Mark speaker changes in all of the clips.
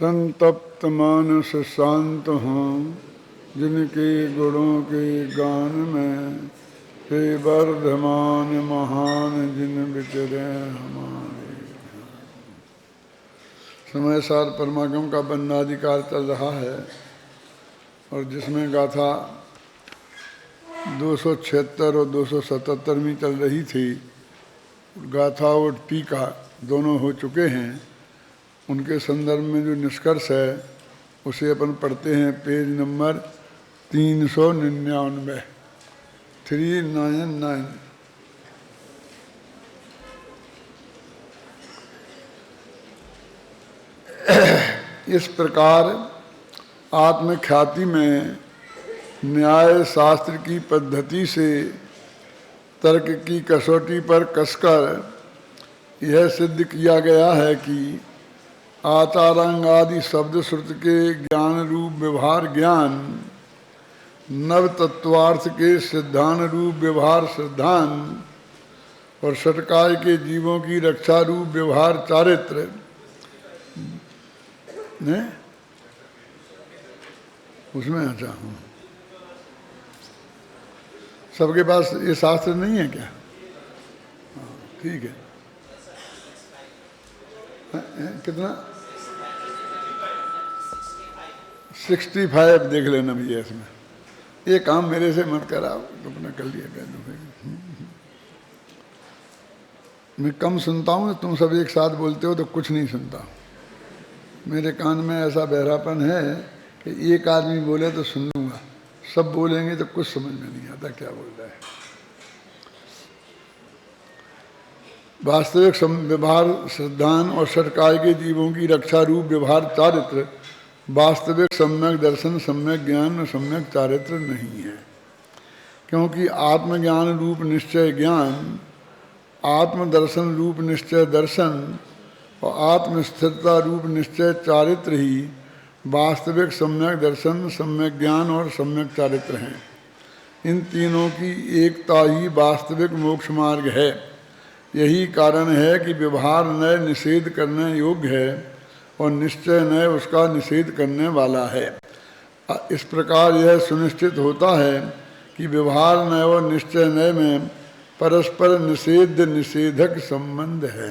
Speaker 1: संतप्त मानस शांत हों जिनके गुणों के गान में, हे वर्धमान महान जिन विचरे हमारे। समय सार परमागम का बंदाधिकार चल रहा है और जिसमें गाथा 276 और 277 चल रही थी। गाथा और टीका दोनों हो चुके हैं। उनके संदर्भ में जो निष्कर्ष है उसे अपन पढ़ते हैं। Page number 399 399। इस प्रकार आत्मख्याति में न्याय शास्त्र की पद्धति से तर्क की कसौटी पर कसकर यह सिद्ध किया गया है कि आचारांग आदि शब्द श्रुत के ज्ञान रूप व्यवहार ज्ञान, नव तत्वार्थ के सिद्धांत रूप व्यवहार सिद्धांत और षटकाय के जीवों की रक्षा रूप व्यवहार चारित्र ने उसमें अच्छा हूँ। सबके पास ये शास्त्र नहीं है क्या? ठीक है। कितना 65 देख लेना भैया। इसमें ये काम मेरे से मत कराओ, तो अपना कर लिया कर दो। मैं कम सुनता हूँ, तुम सब एक साथ बोलते हो तो कुछ नहीं सुनता। मेरे कान में ऐसा बहरापन है कि एक आदमी बोले तो सुन लूँगा, सब बोलेंगे तो कुछ समझ में नहीं आता क्या बोल रहा है। वास्तविक व्यवहार सिद्धांत और षटकाय के जीवों की रक्षा रूप व्यवहार चारित्र वास्तविक सम्यक दर्शन, सम्यक ज्ञान और सम्यक चारित्र नहीं है। क्योंकि आत्मज्ञान रूप निश्चय ज्ञान, आत्मदर्शन रूप निश्चय दर्शन और आत्मस्थिरता रूप निश्चय चारित्र ही वास्तविक सम्यक दर्शन, सम्यक ज्ञान और सम्यक चारित्र हैं। इन तीनों की एकता ही वास्तविक मोक्ष मार्ग है। यही कारण है कि व्यवहार नय निषेध करने योग्य है और निश्चय नय उसका निषेध करने वाला है। इस प्रकार यह सुनिश्चित होता है कि व्यवहार नय और निश्चय नय में परस्पर निषेध निषेधक संबंध है।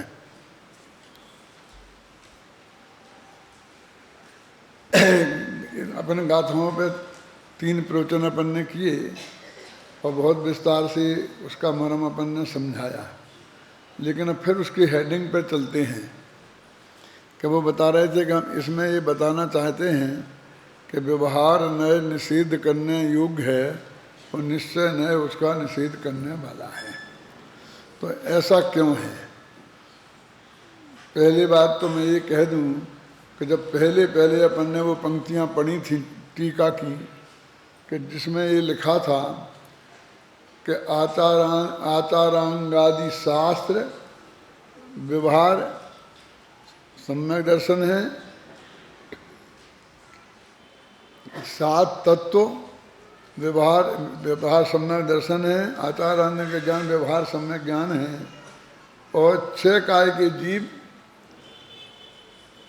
Speaker 1: अपन गाथाओं पे 3 प्रवचन अपन ने किए और बहुत विस्तार से उसका मर्म अपन ने समझाया। लेकिन अब फिर उसकी हेडिंग पर चलते हैं कि वो बता रहे थे कि हम इसमें ये बताना चाहते हैं कि व्यवहार नय निषेध करने योग्य है और निश्चय नय उसका निषेध करने वाला है। तो ऐसा क्यों है? पहली बात तो मैं ये कह दूं कि जब पहले अपन ने वो पंक्तियाँ पढ़ी थी टीका की, कि जिसमें ये लिखा था कि आचारांगादि शास्त्र व्यवहार सम्यक दर्शन है, 7 तत्व व्यवहार सम्यक दर्शन है, आचारांग के ज्ञान व्यवहार सम्यक ज्ञान है और 6 काय के जीव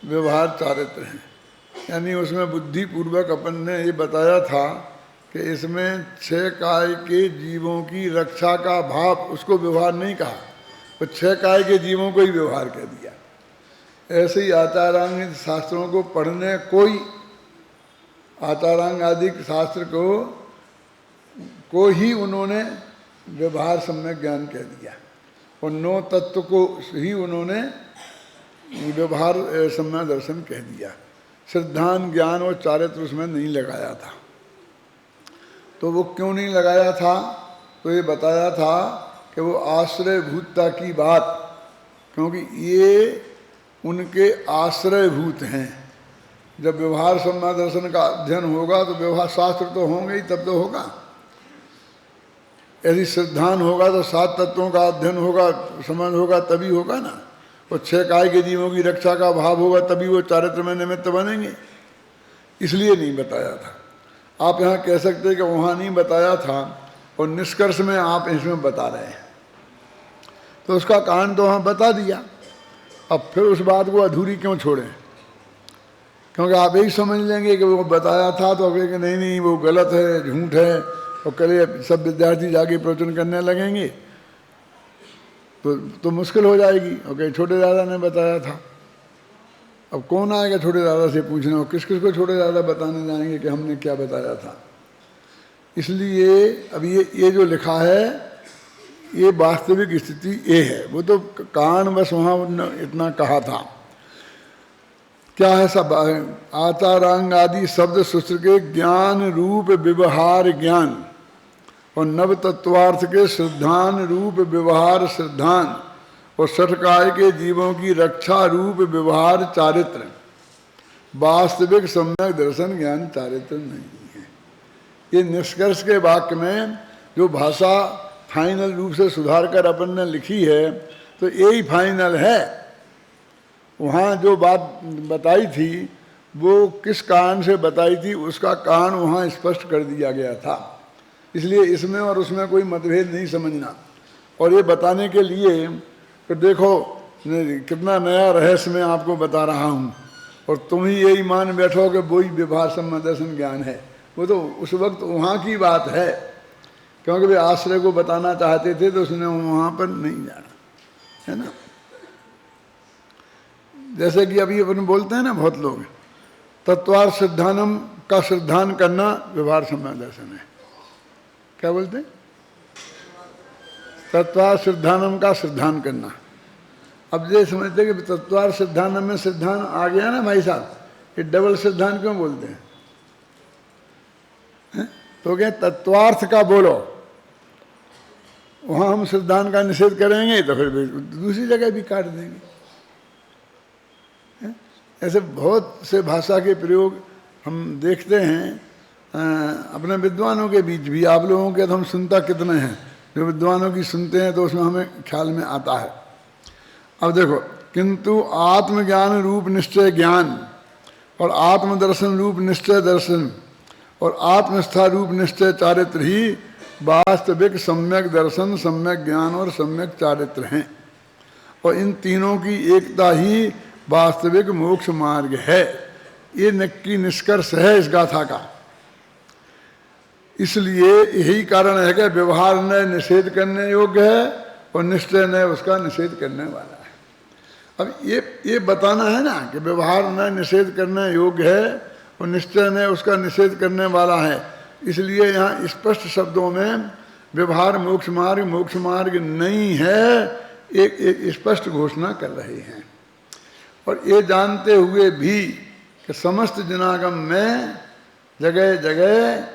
Speaker 1: व्यवहार चारित्र हैं। यानी उसमें बुद्धि पूर्वक अपन ने ये बताया था कि इसमें 6 काय के जीवों की रक्षा का भाव, उसको व्यवहार नहीं कहा, तो 6 काय के जीवों को ही व्यवहार कह दिया। ऐसे ही आचारांग शास्त्रों को पढ़ने कोई आचारांग आदि शास्त्र को ही उन्होंने व्यवहार सम्यक ज्ञान कह दिया और 9 तत्व को ही उन्होंने व्यवहार सम्यक दर्शन कह दिया। सिद्धांत ज्ञान और चारित्र उसमें नहीं लगाया था। तो वो क्यों नहीं लगाया था? तो ये बताया था कि वो आश्रयभूतता की बात, क्योंकि ये उनके आश्रयभूत हैं। जब व्यवहार सम्यक दर्शन का अध्ययन होगा तो व्यवहार शास्त्र तो होंगे ही, तब तो होगा। यदि सिद्धांत होगा तो 7 तत्वों का अध्ययन होगा, समझ होगा, तभी होगा ना। और 6 काय के जीवों की रक्षा का भाव होगा, तभी वो चारित्र में निमित्त बनेंगे। इसलिए नहीं बताया था। आप यहाँ कह सकते हैं कि वहाँ नहीं बताया था और निष्कर्ष में आप इसमें बता रहे हैं, तो उसका कारण तो वहाँ बता दिया। अब फिर उस बात को अधूरी क्यों छोड़ें? क्योंकि आप यही समझ लेंगे कि वो बताया था तो कहेंगे नहीं नहीं वो गलत है, झूठ है, और कल सब विद्यार्थी जाके प्रवचन करने लगेंगे तो मुश्किल हो जाएगी। और कहीं छोटे दादा ने बताया था, अब कौन आएगा छोटे दादा से पूछना, और किस किस को छोटे दादा बताने जाएंगे कि हमने क्या बताया था। इसलिए अब ये जो लिखा है ये वास्तविक स्थिति ये है। वो तो कारणवश वहाँ इतना कहा था। क्या है सब आचारांग आदि शब्द सूत्र के ज्ञान रूप व्यवहार ज्ञान और नव तत्वार्थ के श्रद्धान रूप व्यवहार श्रद्धान और षटकाय के जीवों की रक्षा रूप व्यवहार चारित्र वास्तविक सम्यक दर्शन ज्ञान चारित्र नहीं है। ये निष्कर्ष के वाक्य में जो भाषा फाइनल रूप से सुधार कर अपन ने लिखी है तो यही फाइनल है। वहाँ जो बात बताई थी वो किस कारण से बताई थी उसका कारण वहाँ स्पष्ट कर दिया गया था। इसलिए इसमें और उसमें कोई मतभेद नहीं समझना। और ये बताने के लिए कि देखो कितना नया रहस्य मैं आपको बता रहा हूँ और तुम ही यही मान बैठो कि वही व्यवहार सम्यक दर्शन ज्ञान है। वो तो उस वक्त वहाँ की बात है, क्योंकि वे आश्रय को बताना चाहते थे तो उसने वहाँ पर नहीं जाना, है ना। जैसे कि अभी अपन बोलते हैं ना बहुत लोग, तत्वार्थ सिद्धानम का सिद्धान करना व्यवहार सम्यक दर्शन है। क्या बोलते हैं? तत्वार्थ सिद्धानम का सिद्धान करना। अब ये समझते कि तत्वार्थ सिद्धानम में सिद्धान आ गया ना भाई साहब, ये डबल सिद्धांत क्यों बोलते हैं? तो क्या तत्वार्थ का बोलो, वहां हम सिद्धांत का निषेध करेंगे तो फिर दूसरी जगह भी काट देंगे। ऐसे बहुत से भाषा के प्रयोग हम देखते हैं अपने विद्वानों के बीच भी। आप लोगों के तो हम सुनता कितने हैं, जो विद्वानों की सुनते हैं तो उसमें हमें ख्याल में आता है। अब देखो, किंतु आत्मज्ञान रूप निश्चय ज्ञान और आत्मदर्शन रूप निश्चय दर्शन और आत्मस्था रूप निश्चय चारित्र ही वास्तविक सम्यक दर्शन, सम्यक ज्ञान और सम्यक चारित्र हैं। और इन तीनों की एकता ही वास्तविक मोक्ष मार्ग है। ये नक्की निष्कर्ष है इस गाथा का। इसलिए यही कारण है कि व्यवहार न निषेध करने योग्य है और निश्चय न उसका निषेध करने वाला है। अब ये बताना है ना कि व्यवहार न निषेध करने योग्य है और निश्चय न उसका निषेध करने वाला है। इसलिए यहाँ स्पष्ट शब्दों में व्यवहार मोक्ष मार्ग नहीं है, एक स्पष्ट घोषणा कर रहे हैं। और ये जानते हुए भी कि समस्त जनागम में जगह जगह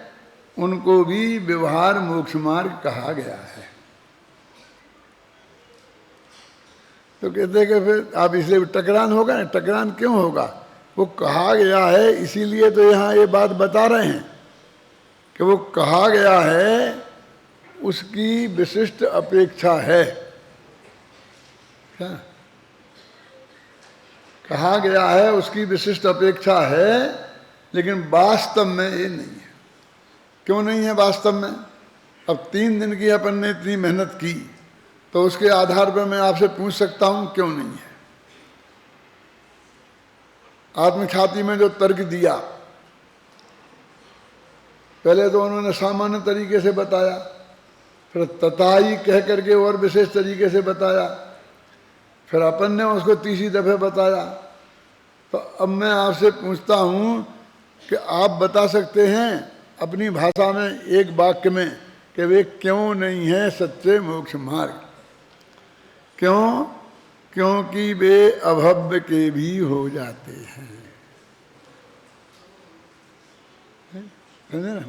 Speaker 1: उनको भी व्यवहार मोक्ष मार्ग कहा गया है। तो कहते हैं कि फिर आप इसलिए टकरान होगा ना, टकरान क्यों होगा? वो कहा गया है इसीलिए तो यहाँ ये बात बता रहे हैं कि वो कहा गया है उसकी विशिष्ट अपेक्षा है। क्या कहा गया है? उसकी विशिष्ट अपेक्षा है, लेकिन वास्तव में ये नहीं है। क्यों नहीं है वास्तव में? अब 3 दिन की अपन ने इतनी मेहनत की तो उसके आधार पर मैं आपसे पूछ सकता हूं क्यों नहीं है। आत्मख्याति में जो तर्क दिया, पहले तो उन्होंने सामान्य तरीके से बताया, फिर तताई कह करके और विशेष तरीके से बताया, फिर अपन ने उसको तीसरी दफे बताया। तो अब मैं आपसे पूछता हूं कि आप बता सकते हैं अपनी भाषा में एक वाक्य में कि वे क्यों नहीं है सच्चे मोक्ष मार्ग? क्यों? क्योंकि वे अभव्य के भी हो जाते हैं।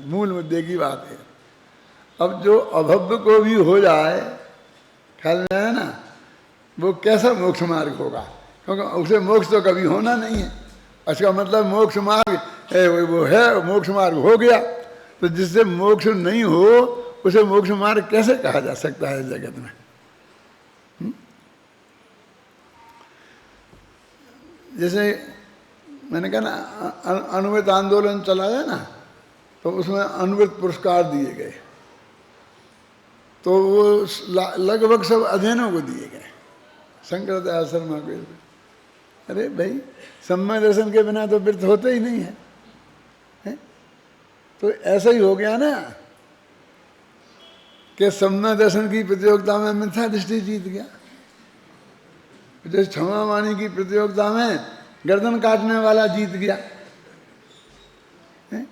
Speaker 1: मूल मुद्दे की बात है। अब जो अभव्य को भी हो जाए, ख्याल में है ना, वो कैसा मोक्ष मार्ग होगा? क्योंकि उसे मोक्ष तो कभी होना नहीं है। इसका मतलब मोक्ष मार्ग वो है, मोक्ष मार्ग हो गया, तो जिससे मोक्ष नहीं हो उसे मोक्ष मार्ग कैसे कहा जा सकता है जगत में? जैसे मैंने कहा ना, अनुवृत्त आंदोलन चलाया ना, तो उसमें अनुवृत्त पुरस्कार दिए गए, तो वो लगभग सब अध्ययनों को दिए गए। शंकर दयाल शर्मा को अरे भाई सम्यक दर्शन के बिना तो व्रत होते ही नहीं है, है? तो ऐसा ही हो गया ना कि सम्यक दर्शन की प्रतियोगिता में मिथ्या दृष्टि जीत गया, जैसे क्षमा वाणी की प्रतियोगिता में गर्दन काटने वाला जीत गया, है?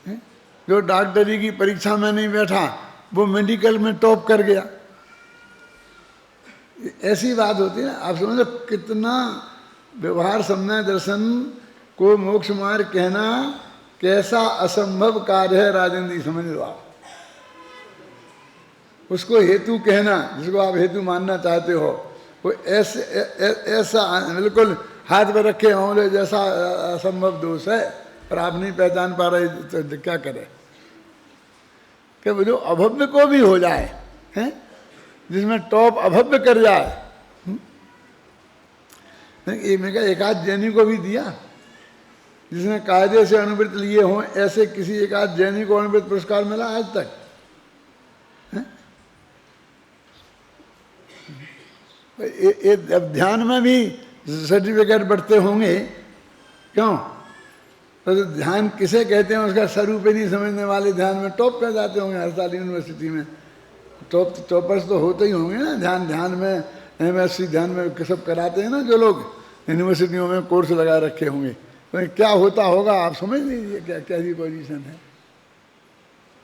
Speaker 1: है? जो डॉक्टरी की परीक्षा में नहीं बैठा वो मेडिकल में टॉप कर गया। ऐसी बात होती है ना। आप समझो कितना व्यवहार सम्यक दर्शन को मोक्ष मार्ग कहना कैसा असंभव कार्य है राजेंद्र जी, समझ लो आप। उसको हेतु कहना, जिसको आप हेतु मानना चाहते हो, वो ऐसा बिल्कुल हाथ में रखे होंगे जैसा असंभव दोष है, और आप नहीं पहचान पा रहे तो क्या करें? कि वो जो अभव्य को भी हो जाए, हैं, जिसमें टॉप अभव्य कर जाए। मैं कहा एक आध जैनी को भी दिया, जिसने कायदे से अनुवृत्त लिए हों, ऐसे किसी एक आध जैनी को अनुवृत्त पुरस्कार मिला आज तक? अब ध्यान में भी सर्टिफिकेट बढ़ते होंगे, क्यों? तो ध्यान किसे कहते हैं उसका स्वरूप ही नहीं समझने वाले ध्यान में टॉप कर जाते होंगे हर साल यूनिवर्सिटी में। टॉपर्स तो होते ही होंगे ना ध्यान में, MSc ध्यान में सब कराते हैं ना जो लोग यूनिवर्सिटियों में कोर्स लगा रखे होंगे। तो क्या होता होगा आप समझ लीजिए, क्या कैसी पोजीशन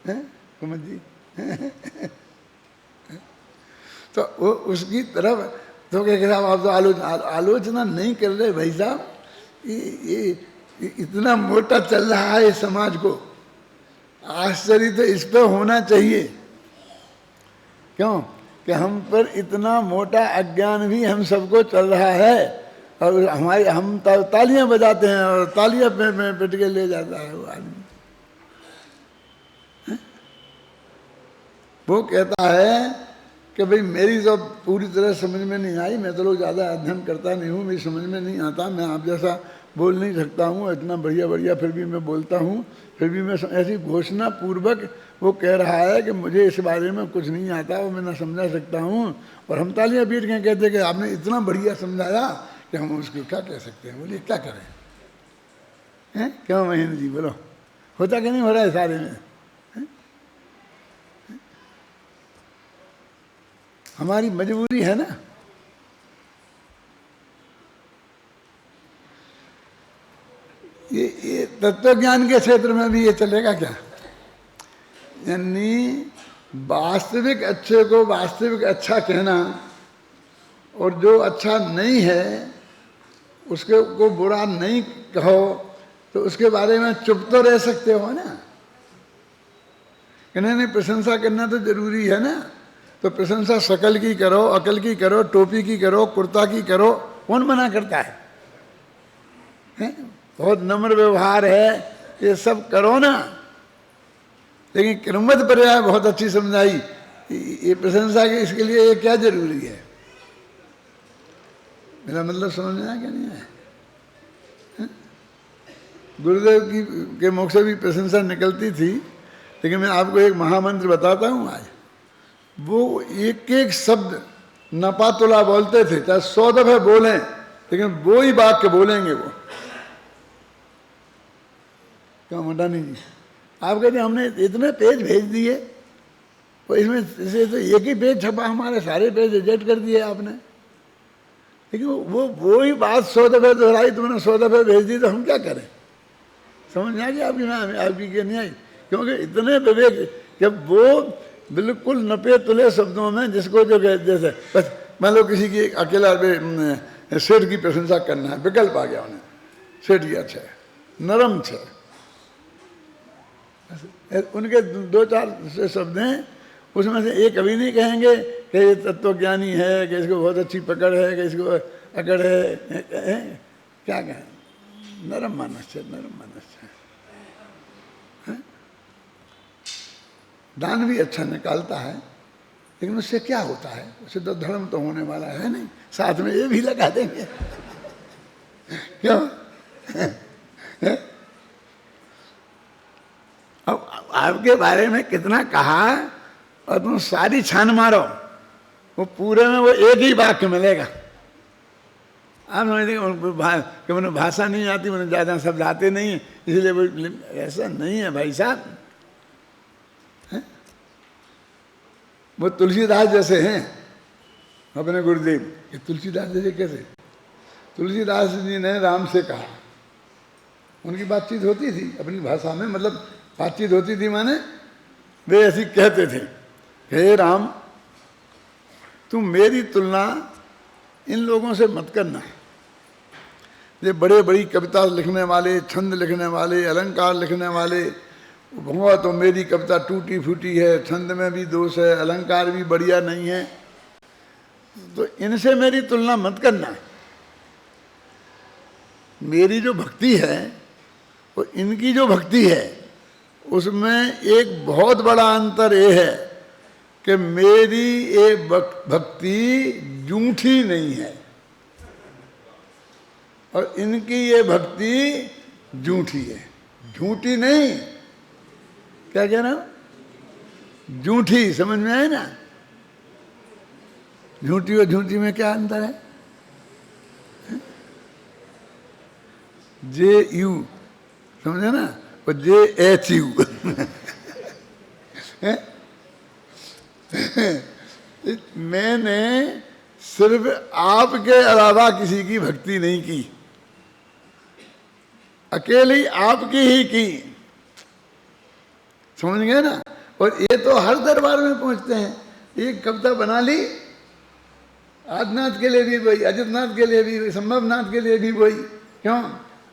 Speaker 1: है, समझ जी। तो वो उसकी तरफ तो क्या साहब आप तो आलोचना नहीं कर रहे भाई साहब। ये इतना मोटा चल रहा है इस समाज को, आश्चर्य तो इस पर होना चाहिए। क्यों कि हम पर इतना मोटा अज्ञान भी हम सबको चल रहा है, और हम तालियां बजाते हैं और तालियां में पिट के ले जाता है वो आदमी। वो कहता है कि भाई मेरी तो पूरी तरह समझ में नहीं आई, मैं तो लोग ज़्यादा अध्ययन करता नहीं हूँ, मेरी समझ में नहीं आता, मैं आप जैसा बोल नहीं सकता हूँ, इतना बढ़िया बढ़िया फिर भी मैं बोलता हूँ, फिर भी मैं ऐसी घोषणा पूर्वक वो कह रहा है कि मुझे इस बारे में कुछ नहीं आता, वो मैं ना समझा सकता हूँ। और हम तालियां पीट के कहते कि आपने इतना बढ़िया समझाया कि हम उसको क्या कह सकते हैं। बोलिए क्या करें, हैं? क्यों महेंद्र जी बोलो, होता कि नहीं हो रहा है सारे में? हमारी मजबूरी है ना। ये तत्व ज्ञान के क्षेत्र में भी ये चलेगा क्या? यानी वास्तविक अच्छे को वास्तविक अच्छा कहना, और जो अच्छा नहीं है उसके को बुरा नहीं कहो, तो उसके बारे में चुप तो रह सकते हो ना। कि नहीं प्रशंसा करना तो जरूरी है ना। तो प्रशंसा शकल की करो, अकल की करो, टोपी की करो, कुर्ता की करो, कौन मना करता है? बहुत नम्र व्यवहार है, ये सब करो ना। लेकिन क्रमबद्ध पर्याय बहुत अच्छी समझाई, ये प्रशंसा के इसके लिए ये क्या जरूरी है? मेरा मतलब समझ में आया क्या नहीं आया? गुरुदेव की के मुख से भी प्रशंसा निकलती थी, लेकिन मैं आपको एक महामंत्र बताता हूँ आज। वो एक एक शब्द नपातुला बोलते थे, चाहे 100 दफे बोलें, लेकिन वो ही वाक्य बोलेंगे वो। क्या मडानी जी, आप कहते हमने इतने पेज भेज दिए, और इसमें इसे तो एक ही पेज छपा, हमारे सारे पेज रिजेक्ट कर दिए आपने। लेकिन वो ही बात 100 दफे दोहराई, तुमने 100 दफे भेज दी, तो हम क्या करें? समझ में आ गया आपकी? मैं आपकी क्या नहीं आई? क्योंकि इतने विवेक, जब वो बिल्कुल नपे तुले शब्दों में, जिसको जो जैसे बस मान लो किसी की अकेला सेठ की प्रशंसा करना है, विकल्प आ गया उन्हें, सेठ जी अच्छा है, नरम है, उनके 2-4 शब्द हैं, उसमें से एक कभी नहीं कहेंगे कि ये तत्वज्ञानी है, कि इसको बहुत अच्छी पकड़ है, कि इसको अकड़ है, क्या कहें? नरम मानस है, नरम मानस है। दान भी अच्छा निकालता है, लेकिन उससे क्या होता है? उससे तो धर्म तो होने वाला है नहीं, साथ में ये भी लगा देंगे। क्यों? अब आपके बारे में कितना कहा, और तुम सारी छान मारो, वो पूरे में वो एक ही वाक्य मिलेगा। आप समझते कि उन्हें भाषा नहीं आती, उन्हें ज़्यादा शब्द आते नहीं हैं, इसलिए वो, ऐसा नहीं है भाई साहब। वो तुलसीदास जैसे हैं अपने गुरुदेव। ये तुलसीदास जैसे कैसे? तुलसीदास जी ने राम से कहा, उनकी बातचीत होती थी अपनी भाषा में, मतलब बातचीत होती थी माने वे ऐसी कहते थे, हे राम तुम मेरी तुलना इन लोगों से मत करना। ये बड़े बड़ी कविता लिखने वाले, छंद लिखने वाले, अलंकार लिखने वाले, भगवा तो मेरी कविता टूटी फूटी है, छंद में भी दोष है, अलंकार भी बढ़िया नहीं है, तो इनसे मेरी तुलना मत करना। मेरी जो भक्ति है और इनकी जो भक्ति है उसमें एक बहुत बड़ा अंतर ये है कि मेरी ये भक्ति झूठी नहीं है और इनकी ये भक्ति झूठी है। झूठी नहीं, क्या कह रहा हूं? झूठी, समझ में आए ना? झूठी और झूठी में क्या अंतर है? JU समझे ना, और JHU मैंने सिर्फ आपके अलावा किसी की भक्ति नहीं की, अकेली आपकी ही की, समझ गए ना? और ये तो हर दरबार में पहुंचते हैं। एक कविता बना ली, आदिनाथ के लिए भी वही, अजितनाथ के लिए भी, संभवनाथ के लिए भी वही, क्यों?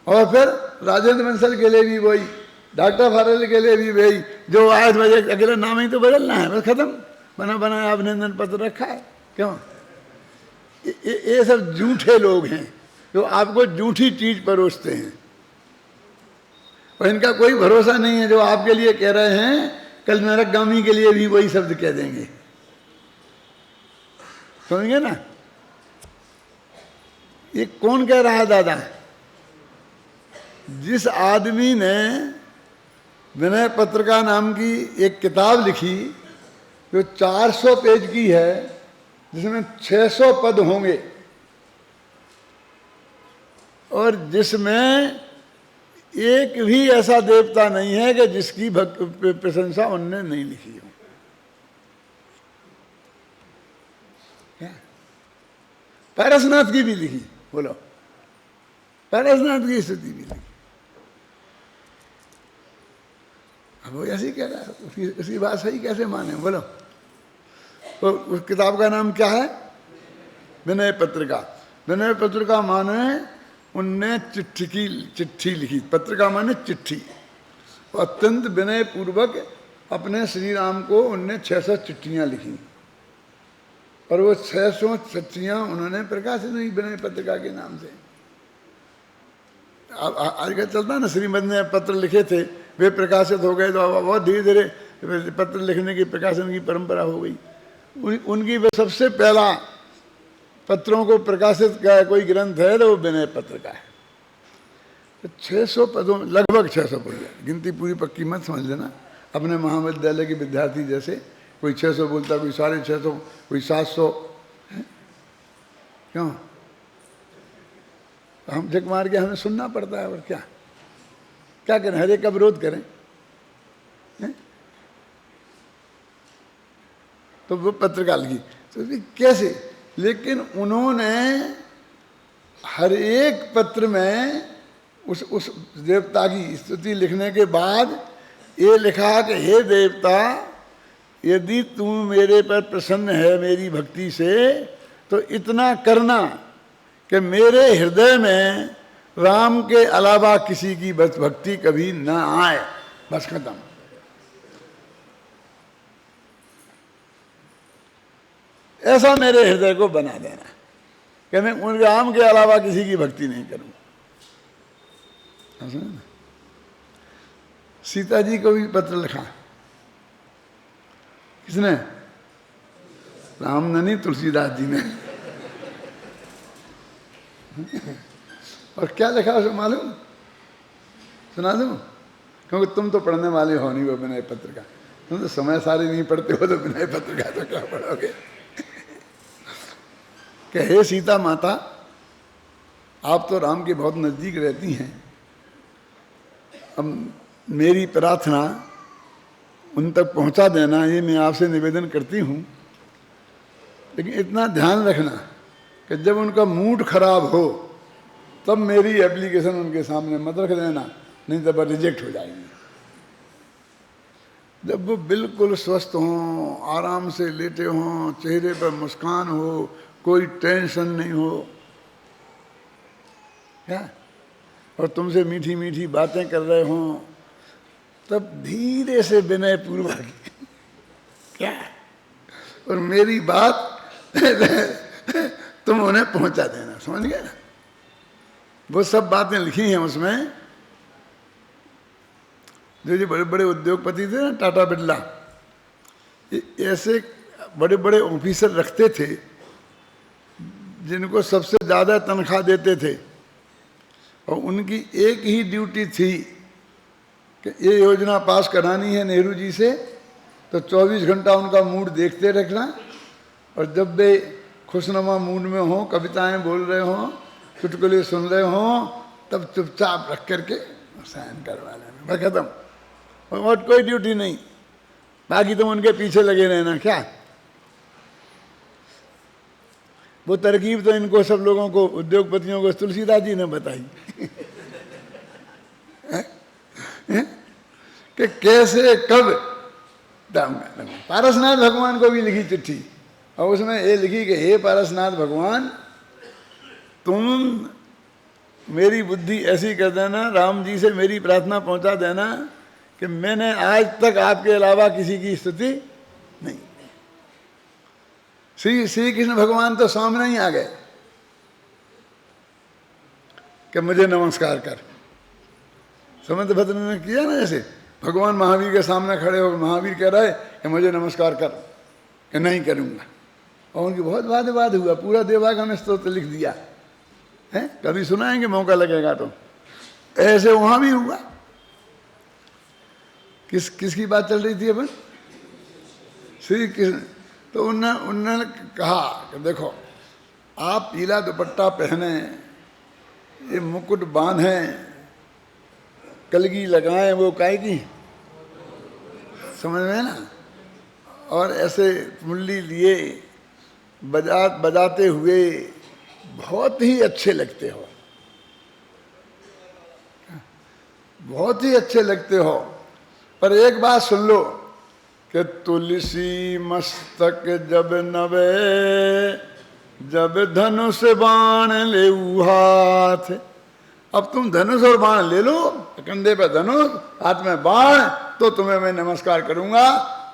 Speaker 1: और फिर राजेंद्र बंसल के लिए भी वही, डॉक्टर फारेल के लिए भी वही, जो आज बजे अगले नाम ही तो बदलना है, बस खत्म, बना बनाया अभिनंदन पत्र रखा है, क्यों? ये सब झूठे लोग हैं जो आपको झूठी चीज परोसते हैं और इनका कोई भरोसा नहीं है। जो आपके लिए कह रहे हैं कल नरकगामी के लिए भी वही शब्द कह देंगे, समझेंगे ना? ये कौन कह रहा है दादा? जिस आदमी ने विनय पत्रिका नाम की एक किताब लिखी जो 400 पेज की है, जिसमें 600 पद होंगे और जिसमें एक भी ऐसा देवता नहीं है कि जिसकी प्रशंसा उनने नहीं लिखी हो। पारसनाथ की भी लिखी, बोलो, पारसनाथ की स्तुति भी लिखी। अब वो ऐसे ही कह रहा है, उसकी बात सही कैसे माने, बोलो? तो उस किताब का नाम क्या है? विनय पत्रिका। विनय पत्रिका माने उनने चिट्ठी लिखी, पत्रिका माने चिट्ठी, और अत्यंत विनय पूर्वक अपने श्री राम को उनने 600 चिट्ठियां लिखी और वो 600 चिट्ठियां उन्होंने प्रकाशित हुई विनय पत्रिका के नाम से। अब आजकल चलता है ना, श्रीमद ने पत्र लिखे थे, वे प्रकाशित हो गए, तो बहुत धीरे धीरे पत्र लिखने की, प्रकाशन की परंपरा हो गई। उनकी वो सबसे पहला पत्रों को प्रकाशित का कोई ग्रंथ है तो वो विनय पत्र का है। तो 600 पदों, लगभग 600 पद, गिनती पूरी पक्की मत समझ लेना। अपने महाविद्यालय के विद्यार्थी जैसे कोई 600 बोलता, कोई 650, कोई 700, क्यों? हम झक मार के हमें सुनना पड़ता है, और क्या क्या करें, हर एक का विरोध करें? तो वो पत्रिका लिखी, तो कैसे? लेकिन उन्होंने हर एक पत्र में उस देवता की स्तुति लिखने के बाद ये लिखा कि हे देवता, यदि तुम मेरे पर प्रसन्न है मेरी भक्ति से, तो इतना करना कि मेरे हृदय में राम के अलावा किसी की भक्ति कभी न आए, बस खत्म। ऐसा मेरे हृदय को बना देना कि मैं उन राम के अलावा किसी की भक्ति नहीं करूं। सीता जी को भी पत्र लिखा, किसने? राम ने नहीं, तुलसीदास जी ने। और क्या लिखा उसे मालूम? सुना दूं? क्योंकि तुम तो पढ़ने वाले हो नहीं वो विनय पत्र का, तुम तो समय सारे नहीं पढ़ते हो, तो विनय पत्र का तो क्या पढ़ोगे? कि हे सीता माता, आप तो राम के बहुत नज़दीक रहती हैं, अब मेरी प्रार्थना उन तक पहुंचा देना ये मैं आपसे निवेदन करती हूँ। लेकिन इतना ध्यान रखना कि जब उनका मूड खराब हो तब मेरी एप्लीकेशन उनके सामने मत रख देना, नहीं तो रिजेक्ट हो जाएंगे। जब वो बिल्कुल स्वस्थ हों, आराम से लेटे हों, चेहरे पर मुस्कान हो, कोई टेंशन नहीं हो, क्या, और तुमसे मीठी मीठी बातें कर रहे हों, तब धीरे से विनय पूर्वक क्या, और मेरी बात तुम उन्हें पहुंचा देना, समझ गए ना। वो सब बातें लिखी हैं उसमें। जो बड़े बड़े उद्योगपति थे ना, टाटा बिरला, ऐसे बड़े बड़े ऑफिसर रखते थे जिनको सबसे ज़्यादा तनख्वाह देते थे, और उनकी एक ही ड्यूटी थी कि ये योजना पास करानी है नेहरू जी से, तो 24 घंटा उनका मूड देखते रखना, और जब वे खुशनुमा मूड में हों, कविताएं बोल रहे हों, चुटकुले सुन रहे हों, तब चुपचाप रख करके साइन करवा लेना, बस खत्म। और कोई ड्यूटी नहीं, बाकी तुम उनके पीछे लगे रहना। क्या वो तरकीब तो इनको सब लोगों को, उद्योगपतियों को तुलसीदास जी ने बताई कि कैसे कब। पारसनाथ भगवान को भी लिखी चिट्ठी, और उसमें ये लिखी कि हे पारसनाथ भगवान, तुम मेरी बुद्धि ऐसी कर देना, राम जी से मेरी प्रार्थना पहुंचा देना कि मैंने आज तक आपके अलावा किसी की स्तुति नहीं। श्री कृष्ण भगवान तो सामने ही आ गए कि मुझे नमस्कार कर। समंतभद्र ने किया ना, जैसे भगवान महावीर के सामने खड़े हो, महावीर कह रहे कि मुझे नमस्कार कर, कि नहीं करूंगा, और उनकी बहुत वाद विवाद हुआ, पूरा देवागम स्तोत्र लिख दिया है, कभी सुनाएंगे मौका लगेगा तो। ऐसे वहां भी हुआ। किसकी बात चल रही थी अपन? श्री कृष्ण। तो उन्होंने कहा कि देखो, आप पीला दुपट्टा पहने, ये मुकुट बांधे, कलगी लगाएं, वो काहे की, समझ में ना, और ऐसे मुरली लिए बजाते हुए बहुत ही अच्छे लगते हो, बहुत ही अच्छे लगते हो। पर एक बात सुन लो कि तुलसी मस्तक जब नवे, जब धनुष बाण ले हाथ। अब तुम धनुष और बाण ले लो, कंधे पे धनुष, हाथ में बाण, तो तुम्हें मैं नमस्कार करूंगा,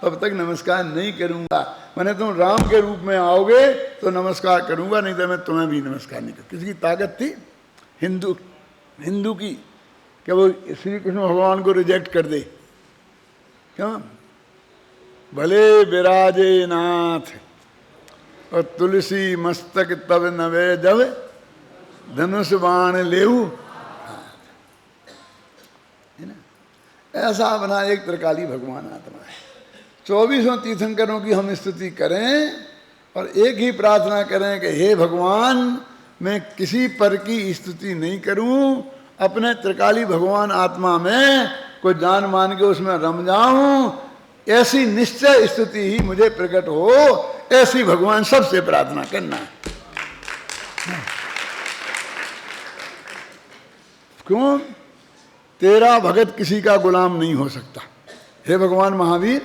Speaker 1: तब तक नमस्कार नहीं करूंगा। मैंने तुम राम के रूप में आओगे तो नमस्कार करूंगा, नहीं तो मैं तुम्हें भी नमस्कार नहीं करूंगा। किसकी ताकत थी? हिंदू की, कि वो श्री कृष्ण भगवान को रिजेक्ट कर दे। क्यों? भले विराजे नाथ और तुलसी मस्तक तब नवे, जब धनुष बाण लेऊ। ऐसा बना एक त्रिकाली भगवान आत्मा है। 24 तीर्थंकरों की हम स्तुति करें और एक ही प्रार्थना करें कि हे भगवान, मैं किसी पर की स्तुति नहीं करूं, अपने त्रिकाली भगवान आत्मा में कोई जान मान के उसमें रम जाऊं, ऐसी निश्चय स्तुति ही मुझे प्रकट हो, ऐसी भगवान सबसे प्रार्थना करना है। क्यों? तेरा भगत किसी का गुलाम नहीं हो सकता। हे भगवान महावीर,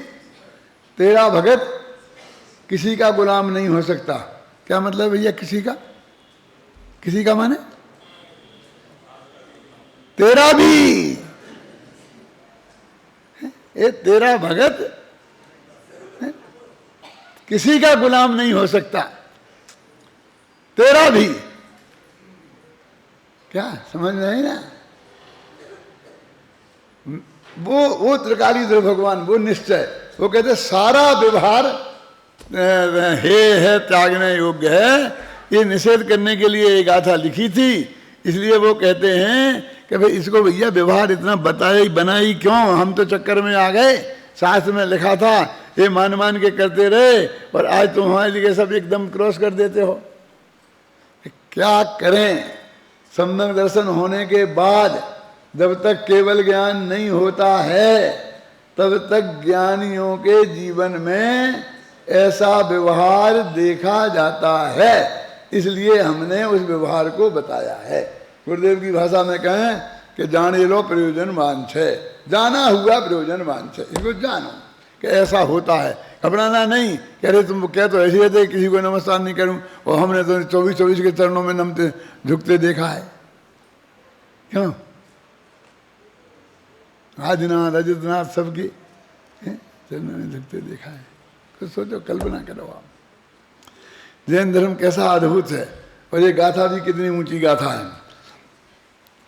Speaker 1: तेरा भगत किसी का गुलाम नहीं हो सकता। क्या मतलब भैया किसी का? किसी का माने तेरा भी। ये तेरा भगत किसी का गुलाम नहीं हो सकता, तेरा भी। क्या समझ में आई ना? वो त्रिकाली भगवान, वो निश्चय, वो कहते सारा व्यवहार है त्यागने योग्य है। ये निषेध करने के लिए एक गाथा लिखी थी, इसलिए वो कहते हैं कि भाई इसको भैया व्यवहार इतना बनाई क्यों, हम तो चक्कर में आ गए। शास्त्र में लिखा था, ये मान के करते रहे, और आज तुम हमारे लिए सब एकदम क्रॉस कर देते हो। क्या करें? सम्यक दर्शन होने के बाद जब तक केवल ज्ञान नहीं होता है तब तक ज्ञानियों के जीवन में ऐसा व्यवहार देखा जाता है। इसलिए हमने उस व्यवहार को बताया है। गुरुदेव की भाषा में कहें कि जाने लो प्रयोजनवान छे, जाना हुआ प्रयोजनवान छे। इसको जानो कि ऐसा होता है, घबराना नहीं। कह रहे तुम क्या तो ऐसे रहते किसी को नमस्कार नहीं करूं, और हमने तो 24 के चरणों में नमते झुकते देखा है। क्यों? आदिनाथ अजितनाथ सबके चरणों में झुकते देखा है। कुछ सोचो, कल्पना करो आप। जैन धर्म कैसा अद्भुत है, और ये गाथा भी कितनी ऊंची गाथा है।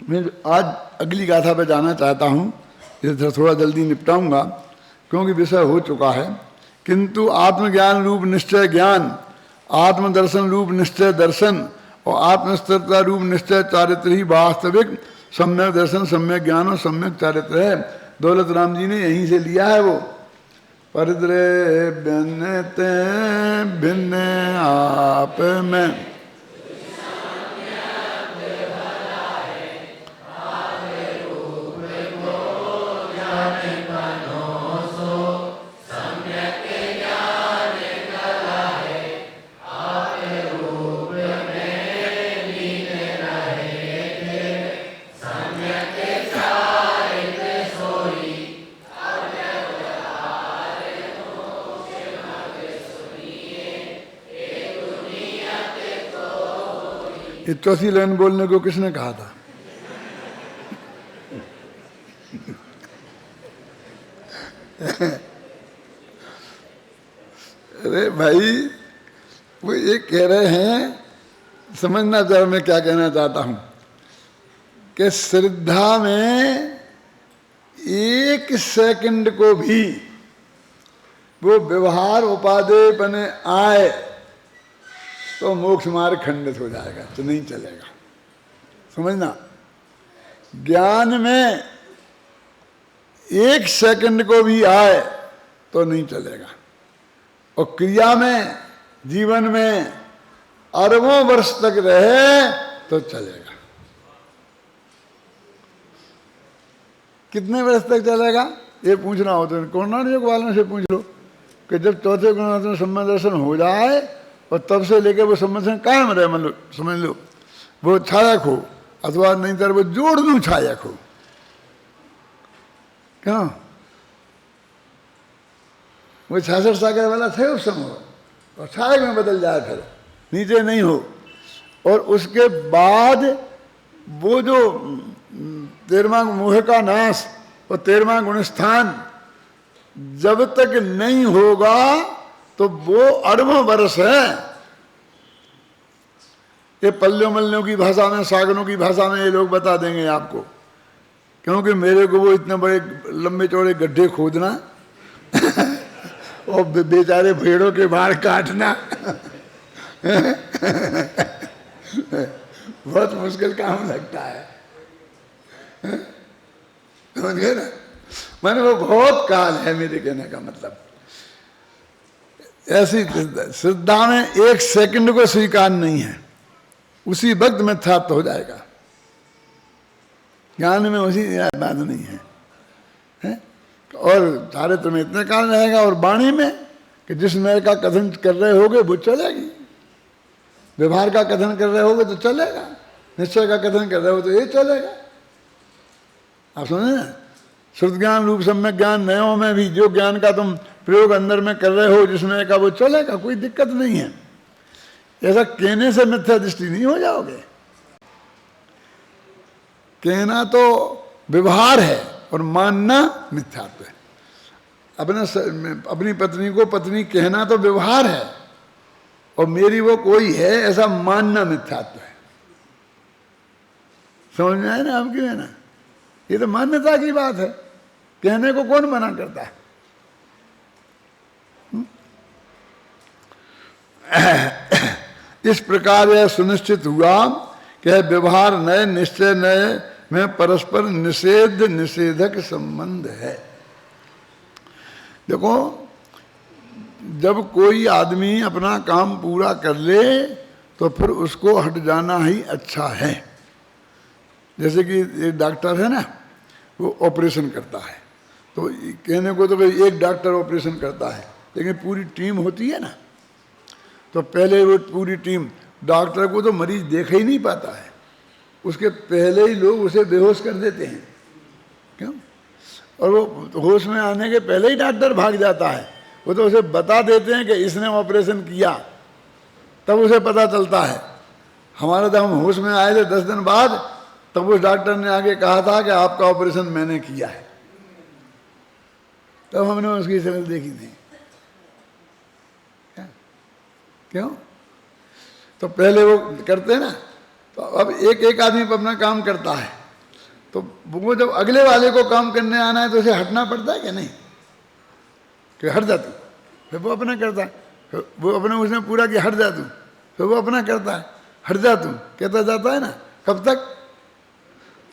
Speaker 1: मैं आज अगली गाथा पे जाना चाहता हूँ, इसे थोड़ा जल्दी निपटाऊंगा क्योंकि विषय हो चुका है। किंतु आत्मज्ञान रूप निश्चय ज्ञान, आत्मदर्शन रूप निश्चय दर्शन और आत्मस्थिरता रूप निश्चय चारित्र ही वास्तविक सम्यक दर्शन, सम्यक ज्ञान और सम्यक चारित्र है। दौलत राम जी ने यहीं से लिया है वो। परद्रे भिन्न ते भिन्न आप में, ये चौथी लाइन बोलने को किसने कहा था? अरे भाई, वो ये कह रहे हैं, समझना जरा मैं क्या कहना चाहता हूं कि श्रद्धा में 1 सेकंड को भी वो व्यवहार उपादेय बने आए तो मोक्ष मार्ग खंडित हो जाएगा, तो नहीं चलेगा। समझना, ज्ञान में 1 सेकंड को भी आए तो नहीं चलेगा, और क्रिया में, जीवन में अरबों वर्ष तक रहे तो चलेगा। कितने वर्ष तक चलेगा ये पूछना हो तो कौरनाथ योग वालों से पूछ लो कि जब चौथे गुणात्मक सम्यक दर्शन हो जाए और तब से लेकर वो संबंध कायम रहे, मतलब समझ लो वो छायक हो, अथवा नहीं तो वो जोड़ लू छायक हो। क्यों? वो 66 सागर वाला थे उस समय, और छायक में बदल जाए, फिर नीचे नहीं हो। और उसके बाद वो जो 13वां मोह का नाश और 13वां गुणस्थान जब तक नहीं होगा तो वो अरबों वर्ष है। ये पल्लियों मल्लियों की भाषा में, सागरों की भाषा में ये लोग बता देंगे आपको, क्योंकि मेरे को वो इतने बड़े लंबे चौड़े गड्ढे खोदना और बेचारे भेड़ों के बाल काटना बहुत मुश्किल काम लगता है। समझ गए ना? मैंने वो बहुत काल है, मेरे कहने का मतलब। ऐसी श्रद्धा में 1 सेकंड को स्वीकार नहीं है, उसी वक्त में मिथ्यात्व हो जाएगा। ज्ञान में उसी बात नहीं है, और चारित्र में इतने काल रहेगा, और वाणी में कि जिस न्याय का कथन कर रहे होगे वो चलेगी, व्यवहार का कथन कर रहे होगे तो चलेगा, निश्चय का कथन कर रहे हो तो ये चलेगा। आप समझे ना? श्रुत ज्ञान रूप सम्यक ज्ञान नयों में भी जो ज्ञान का तुम प्रयोग अंदर में कर रहे हो, जिसमें का वो चलेगा, कोई दिक्कत नहीं है। ऐसा कहने से मिथ्या दृष्टि नहीं हो जाओगे। कहना तो व्यवहार है और मानना मिथ्यात्व है। अपनी पत्नी को पत्नी कहना तो व्यवहार है, और मेरी वो कोई है ऐसा मानना मिथ्यात्व है। समझ में आए ना आपकी? है ना? ये तो मान्यता की बात है, कहने को कौन मना करता है? इस प्रकार यह सुनिश्चित हुआ कि व्यवहार नए, निश्चय नए में परस्पर निषेध निषेधक संबंध है। देखो, जब कोई आदमी अपना काम पूरा कर ले तो फिर उसको हट जाना ही अच्छा है। जैसे कि एक डॉक्टर है ना, वो ऑपरेशन करता है, तो कहने को तो भाई एक डॉक्टर ऑपरेशन करता है, लेकिन पूरी टीम होती है ना, तो पहले वो पूरी टीम, डॉक्टर को तो मरीज देख ही नहीं पाता है, उसके पहले ही लोग उसे बेहोश कर देते हैं। क्यों? और वो होश में आने के पहले ही डॉक्टर भाग जाता है, वो तो उसे बता देते हैं कि इसने ऑपरेशन किया, तब उसे पता चलता है। हमारा जब हम होश में आए थे 10 दिन बाद, तब उस डॉक्टर ने आगे कहा था कि आपका ऑपरेशन मैंने किया है, तब हमने उसकी शक्ल देखी थी। क्यों? तो पहले वो करते हैं ना, तो अब एक एक आदमी अपना काम करता है, तो वो जब अगले वाले को काम करने आना है तो उसे हटना पड़ता है कि नहीं, कि हट जा तू, फिर वो अपना करता है, फिर वो अपने उसने पूरा किया, हट जा तू, फिर वो अपना करता है, हट जा तू कहता जाता है ना। कब तक?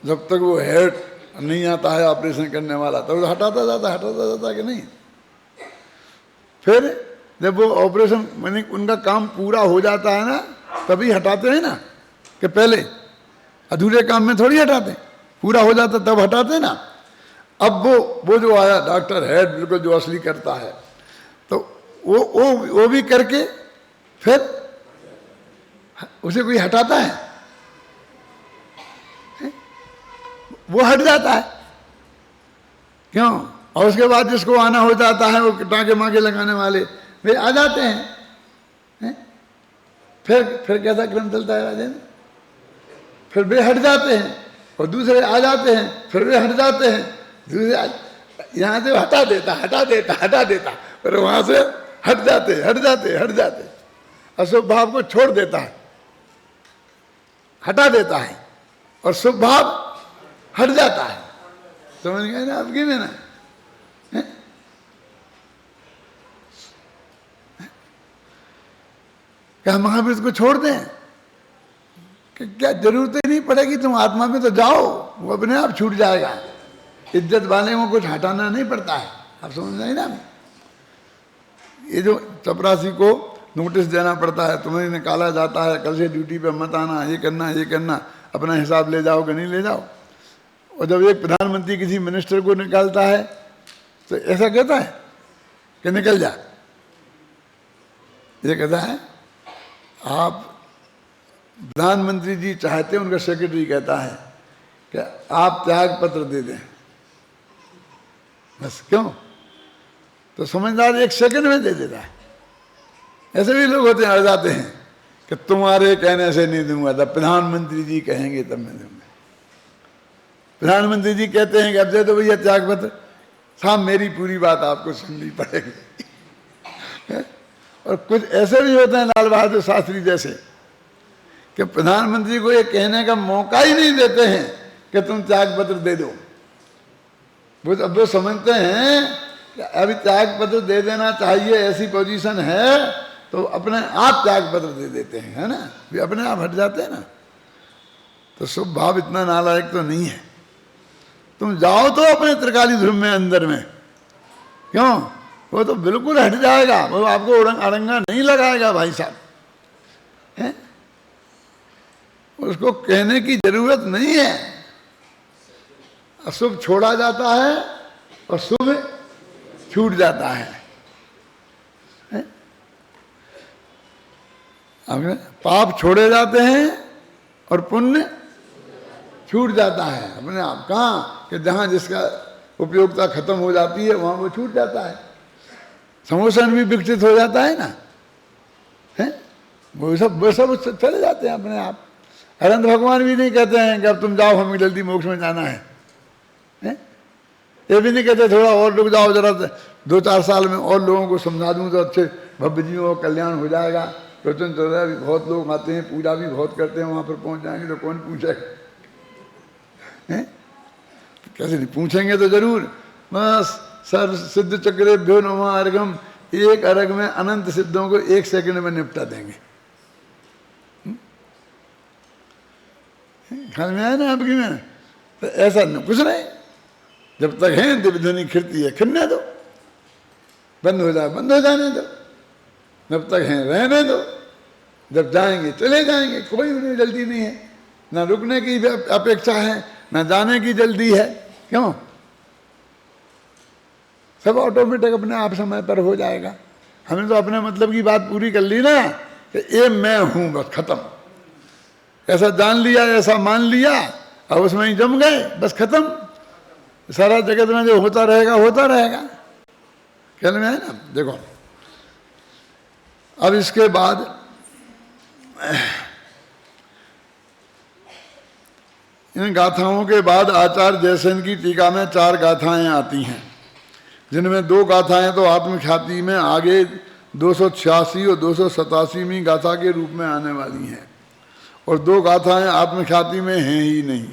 Speaker 1: जब तक वो हेड नहीं आता है ऑपरेशन करने वाला, तब तो हटाता जाता कि नहीं। फिर जब वो ऑपरेशन माने उनका काम पूरा हो जाता है ना, तभी हटाते हैं ना, कि पहले अधूरे काम में थोड़ी हटाते, पूरा हो जाता तब हटाते ना। अब वो जो आया डॉक्टर हेड, बिल्कुल जो असली करता है, तो वो भी करके फिर उसे कोई हटाता है? वो हट जाता है। क्यों? और उसके बाद जिसको आना हो जाता है, वो टाँके माके लगाने वाले वे आ जाते हैं, फिर कैसा क्रम चलता है राजेंद्र? फिर वे हट जाते हैं और दूसरे आ जाते हैं, फिर वे हट जाते हैं, दूसरे यहाँ से हटा देता, फिर वहाँ से हट जाते, अशुभ भाव को छोड़ देता है, हटा देता है, और शुभ भाव हट जाता है। समझ गए ना आपकी में ना? क्या महावीर को छोड़ दें? कि क्या जरूरत ही नहीं पड़ेगी, तुम आत्मा में तो जाओ, वो अपने आप छूट जाएगा। इज्जत वाले को कुछ हटाना नहीं पड़ता है, आप समझ रहे ना? ये जो चपरासी को नोटिस देना पड़ता है, तुम्हें निकाला जाता है, कल से ड्यूटी पे मत आना, ये करना, अपना हिसाब ले जाओ कि नहीं ले जाओ। और जब एक प्रधानमंत्री किसी मिनिस्टर को निकालता है तो ऐसा कहता है कि निकल जा, ये कहता है आप प्रधानमंत्री जी चाहते हैं, उनका सेक्रेटरी कहता है कि आप त्याग पत्र दे दें, बस। क्यों? तो समझदार 1 सेकंड में दे देता है। ऐसे भी लोग होते हैं, अड़ जाते हैं कि तुम्हारे कहने से नहीं दूंगा, तब प्रधानमंत्री जी कहेंगे तब मैं दूंगा। प्रधानमंत्री जी कहते हैं कि अब दे दो भैया त्याग पत्र, साहब मेरी पूरी बात आपको सुननी पड़ेगी। और कुछ ऐसे भी होते हैं लाल बहादुर शास्त्री जैसे, कि प्रधानमंत्री को ये कहने का मौका ही नहीं देते हैं कि तुम त्याग पत्र दे दो। वो समझते हैं कि अभी त्याग पत्र दे देना चाहिए, ऐसी पोजीशन है, तो अपने आप त्याग पत्र दे देते हैं, है ना? भी अपने आप हट जाते हैं ना। तो शुभ भाव इतना नालायक तो नहीं है। तुम जाओ तो अपने त्रिकाली ध्रुव में अंदर में, क्यों? वो तो बिल्कुल हट जाएगा, वो आपको अड़ंगा नहीं लगाएगा भाई साहब, है? उसको कहने की जरूरत नहीं है। अशुभ छोड़ा जाता है और शुभ छूट जाता है। पाप छोड़े जाते हैं और पुण्य छूट जाता है अपने आप। कहाँ? कि जहाँ जिसका उपयोगिता खत्म हो जाती है वहाँ वो छूट जाता है। समोसन भी विकसित हो जाता है ना, है? वो सब चले जाते हैं अपने आप। अनंत भगवान भी नहीं कहते हैं कि अब तुम जाओ, हमें जल्दी मोक्ष में जाना है, हैं? ये भी नहीं कहते थोड़ा और रुक जाओ, जरा 2-4 साल में और लोगों को समझा दूँ तो अच्छे भव्य जीवों का कल्याण हो जाएगा। प्रवचन चल रहा है, बहुत लोग आते हैं, पूजा भी बहुत करते हैं, वहाँ पर पहुँच जाएंगे तो कौन पूछेगा, हैं? कैसे नहीं पूछेंगे तो जरूर। बस सर्व सिद्ध चक्रेभ्यो नमः अर्घम, एक अर्घ में अनंत सिद्धों को 1 सेकंड में निपटा देंगे। ख्याल में आया ना आपकी में? तो ऐसा न कुछ नहीं, जब तक है दिव्य ध्वनि खिरती है खिरने दो, बंद हो जाए बंद हो जाने दो, जब तक हैं रहने दो, जब जाएंगे चले जाएंगे, कोई उन्हें जल्दी नहीं है। न रुकने की अपेक्षा है, न जाने की जल्दी है। क्यों? सब ऑटोमेटिक अपने आप समय पर हो जाएगा। हमने तो अपने मतलब की बात पूरी कर ली ना कि ये मैं हूं, बस खत्म। ऐसा जान लिया, ऐसा मान लिया, अब उसमें ही जम गए, बस खत्म। सारा जगत में जो होता रहेगा होता रहेगा। कहने में है ना। देखो अब इसके बाद इन गाथाओं के बाद आचार्य जयसेन की टीका में 4 गाथाएं आती हैं, जिनमें 2 गाथाएं तो आत्मख्याति में आगे 286 और 287वीं गाथा के रूप में आने वाली हैं, और 2 गाथाएं आत्मख्याति में हैं ही नहीं।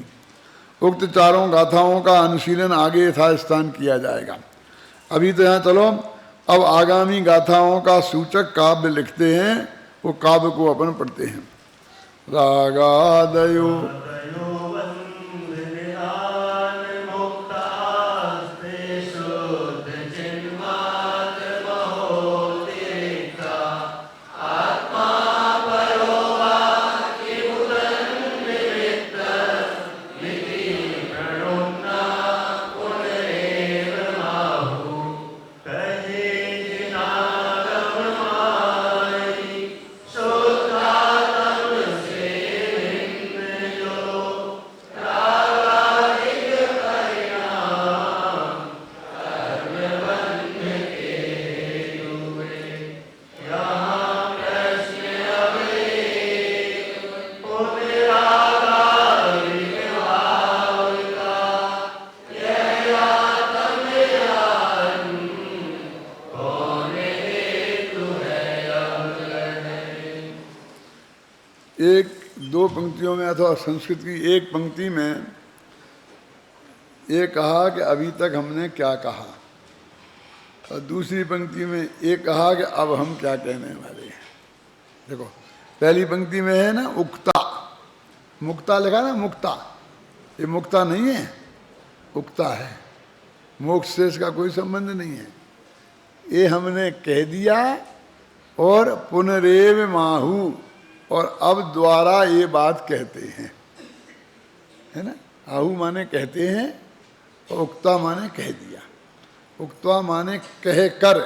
Speaker 1: उक्त 4 गाथाओं का अनुशीलन आगे यथास्थान किया जाएगा। अभी तो यहाँ चलो, अब आगामी गाथाओं का सूचक काव्य लिखते हैं, वो काव्य को अपन पढ़ते हैं। रागादयो अथवा संस्कृत की एक पंक्ति में ये कहा कि अभी तक हमने क्या कहा, और दूसरी पंक्ति में ये कहा कि अब हम क्या कहने वाले हैं। देखो पहली पंक्ति में है ना उक्ता, मुक्ता लिखा ना, मुक्ता, ये मुक्ता नहीं है, उक्ता है। मोक्ष से इसका कोई संबंध नहीं है। ये हमने कह दिया और पुनरेव माहू, और अब द्वारा ये बात कहते हैं, है ना। आहू माने कहते हैं और उक्ता माने कह दिया। उक्ता माने कह कर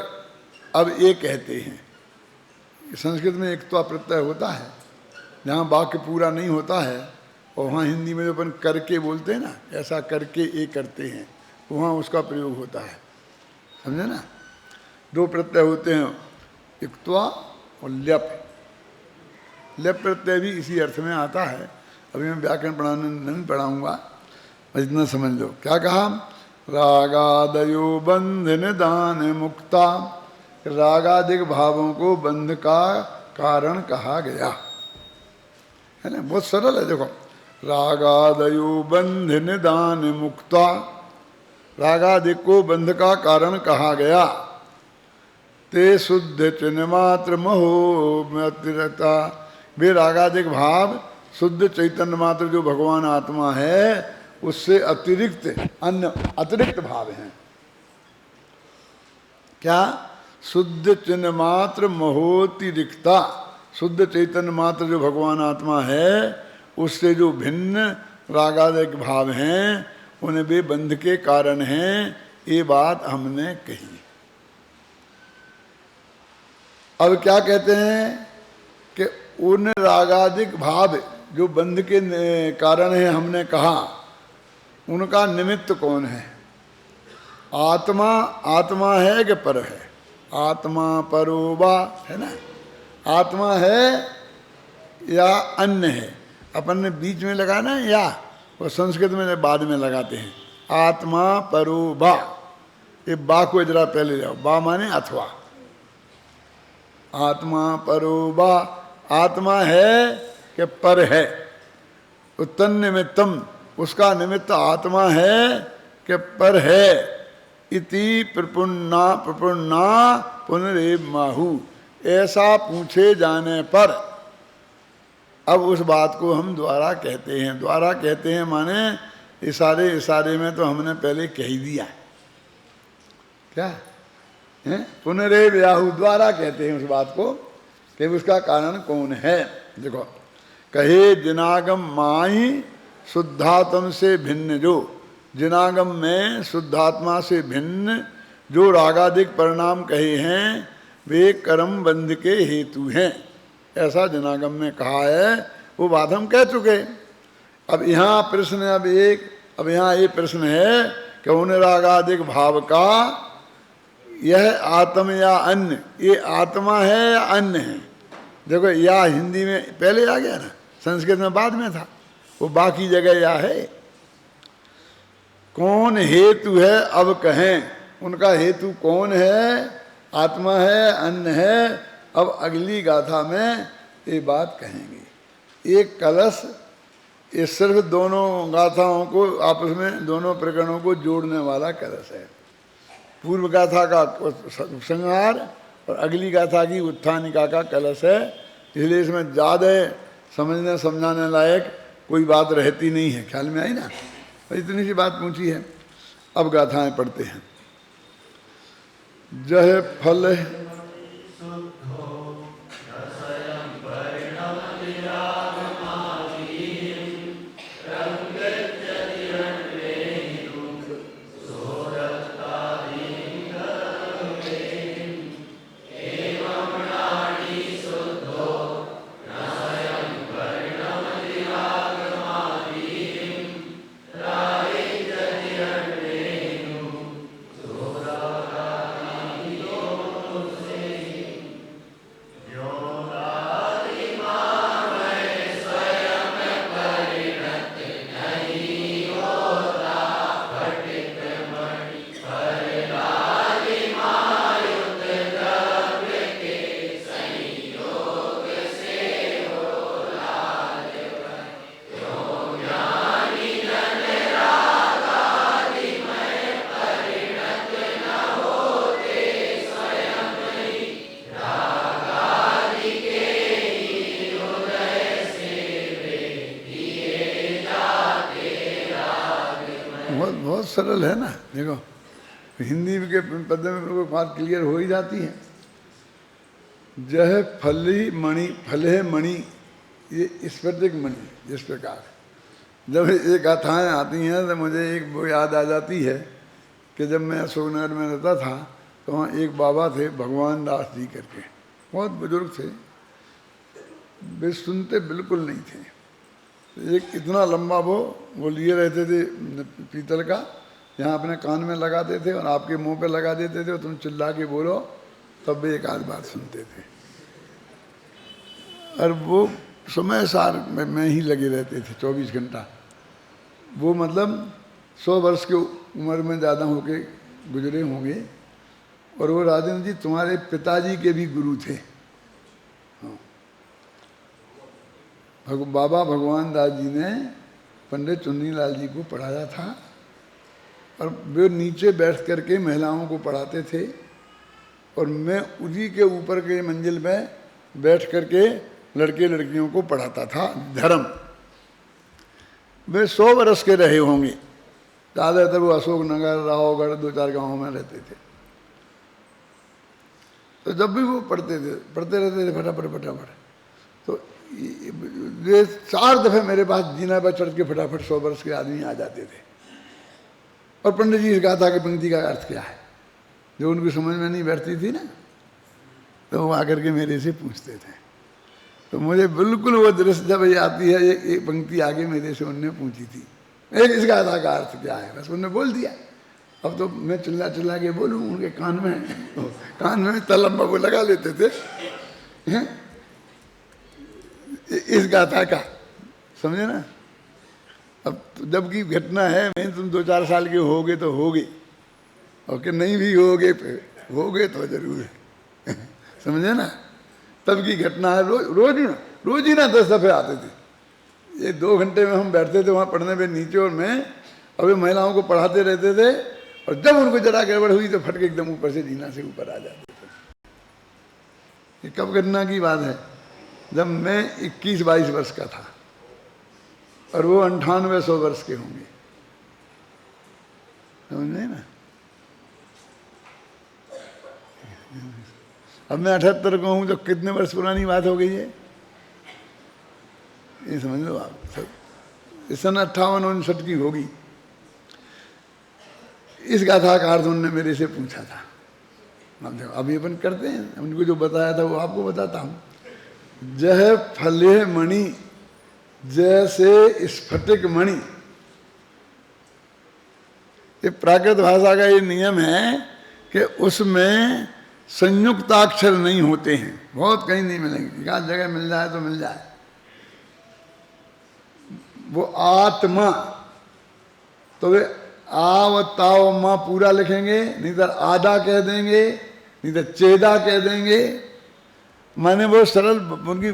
Speaker 1: अब ये कहते हैं। संस्कृत में एकत्वा प्रत्यय होता है, जहाँ वाक्य पूरा नहीं होता है, और वहाँ हिंदी में जो अपन करके बोलते हैं ना, ऐसा करके ये करते हैं, वहाँ उसका प्रयोग होता है, समझे ना। 2 प्रत्यय होते हैं, इक्त्वा और ल्यप। ल्यप प्रत्यय भी इसी अर्थ में आता है। अभी मैं व्याकरण पढ़ाने नहीं पढ़ाऊँगा, बस इतना समझ लो। क्या कहा? रागादयो बंध निदान मुक्ता, रागादिक भावों को बंध का कारण कहा गया, है ना। बहुत सरल है। देखो रागादयो बंध निदान मुक्ता, रागादिक को बंध का कारण कहा गया। ते शुद्ध चिन्ह मात्र महो अतिरता, वे रागादिक भाव शुद्ध चैतन्य मात्र जो भगवान आत्मा है उससे अतिरिक्त अन्य अतिरिक्त भाव हैं। क्या? शुद्ध चिन्ह मात्र महोतिरिक्ता, शुद्ध चैतन्य मात्र जो भगवान आत्मा है उससे जो भिन्न रागादिक भाव हैं उन्हें वे बंध के कारण हैं, ये बात हमने कही। अब क्या कहते हैं कि उन रागादिक भाव जो बंध के कारण है हमने कहा, उनका निमित्त कौन है? आत्मा, आत्मा है कि पर है? आत्मा परोबा, है ना। आत्मा है या अन्य है? अपन ने बीच में लगाया ना या, वो संस्कृत में बाद में लगाते हैं। आत्मा परोबा, ये बा को जरा पहले जाओ, बा माने अथवा। आत्मा परोबा, आत्मा है कि पर है? उत्तन निमित्तम, उसका निमित्त आत्मा है कि पर है। इति प्रपुन्ना प्रपुन्ना पुनरेव माहू, ऐसा पूछे जाने पर अब उस बात को हम द्वारा कहते हैं। द्वारा कहते हैं माने इशारे इशारे में तो हमने पहले कह ही दिया। क्या है? पुनरेव याहू, द्वारा कहते हैं उस बात को कि उसका कारण कौन है। देखो कहे जिनागम माही शुद्धात्म से भिन्न जो, जिनागम में शुद्धात्मा से भिन्न जो रागादिक परिणाम कहे हैं वे कर्म बंध के हेतु हैं, ऐसा जिनागम में कहा है। वो बात हम कह चुके। अब यहाँ प्रश्न अब यहाँ ये प्रश्न है कि उन रागादिक भाव का यह आत्म या अन्य, ये आत्मा है या अन्य है। देखो या हिंदी में पहले आ गया ना, संस्कृत में बाद में था, वो बाकी जगह या है। कौन हेतु है अब कहें, उनका हेतु कौन है, आत्मा है अन्य है। अब अगली गाथा में ये बात कहेंगे। एक कलश ये सिर्फ दोनों गाथाओं को आपस में, दोनों प्रकरणों को जोड़ने वाला कलश है। पूर्व गाथा का संहार और अगली गाथा की उत्थानिका का कलश है। इसलिए इसमें ज़्यादा समझने समझाने लायक कोई बात रहती नहीं है। ख्याल में आई ना, इतनी सी बात पूछी है। अब गाथाएं पढ़ते हैं। जह फल बहुत सरल है ना। देखो हिंदी के पद में बिल्कुल बात क्लियर हो ही जाती है। जह फली मणि, फले मणि, ये स्पर्धिक मणि। जिस प्रकार जब ये गाथाएँ आती हैं तो मुझे एक वो याद आ जाती है कि जब मैं अशोकनगर में रहता था तो वहाँ एक बाबा थे भगवान दास जी करके, बहुत बुजुर्ग थे। वे सुनते बिल्कुल नहीं थे। एक इतना लंबा वो लिए रहते थे पीतल का, यहाँ अपने कान में लगाते थे और आपके मुंह पे लगा देते थे और तुम चिल्ला के बोलो तब भी एक आध बात सुनते थे। और वो समय सार में ही लगे रहते थे 24 घंटा। वो मतलब 100 वर्ष की उम्र में ज़्यादा होके गुजरे होंगे। और वो राजेंद्र जी तुम्हारे पिताजी के भी गुरु थे। बाबा भगवान दास जी ने पंडित चुन्नीलाल जी को पढ़ाया था और वे नीचे बैठ करके महिलाओं को पढ़ाते थे और मैं उसी के ऊपर के मंजिल में बैठ करके लड़के लड़कियों को पढ़ाता था धर्म। वे 100 वर्ष के रहे होंगे। ज़्यादातर वो अशोकनगर, रावगढ़, 2-4 गाँवों में रहते थे। तो जब भी वो पढ़ते रहते थे फटाफट। तो ये 4 दफ़े मेरे पास जीना पर चढ़ के फटाफट 100 वर्ष के आदमी आ जाते थे। और पंडित जी इस गाथा की पंक्ति का अर्थ क्या है, जो उनकी समझ में नहीं बैठती थी ना, तो वो आकर के मेरे से पूछते थे। तो मुझे बिल्कुल वो दृश्य जब ये आती है, एक पंक्ति आगे मेरे से उनने पूछी थी, इस गाथा का अर्थ क्या है, बस उन्होंने बोल दिया। अब तो मैं चिल्ला के बोलूँ उनके कान में तलम्बा वो लगा लेते थे इस गाथा का, समझे ना। अब जबकि घटना है, मैं तुम 2-4 साल के होगे तो होगे, और कि नहीं भी होगे तो जरूर है समझे ना। तब की घटना है। रोज ही ना 10 दफ़े आते थे। ये 2 घंटे में हम बैठते थे वहाँ पढ़ने पे नीचे, और मैं अभी महिलाओं को पढ़ाते रहते थे। और जब उनको जरा गड़बड़ हुई तो फटके एकदम ऊपर से जीना से ऊपर आ जाते थे। ये कब घटना की बात है, जब मैं 21-22 वर्ष का था और वो 98-100 वर्ष के होंगे, समझे ना। अब मैं 78 का हूँ, तो कितने वर्ष पुरानी बात हो गई है। ये समझ लो आप। सन 58-59 की होगी। इस गाथा का अर्थ उन्होंने मेरे से पूछा था। अब देखो अभी अपन करते हैं, उनको जो बताया था वो आपको बताता हूँ। जह फले मणि जैसे स्फटिक मणि, ये प्राकृत भाषा का ये नियम है कि उसमें संयुक्ताक्षर नहीं होते हैं, बहुत कहीं नहीं मिलेंगे, एक आध जगह मिल जाए तो मिल जाए। वो आत्मा, तो वे आव ताव माँ पूरा लिखेंगे, नहीं तो आधा कह देंगे, नहीं तो चेदा कह देंगे। माने वो सरल उनकी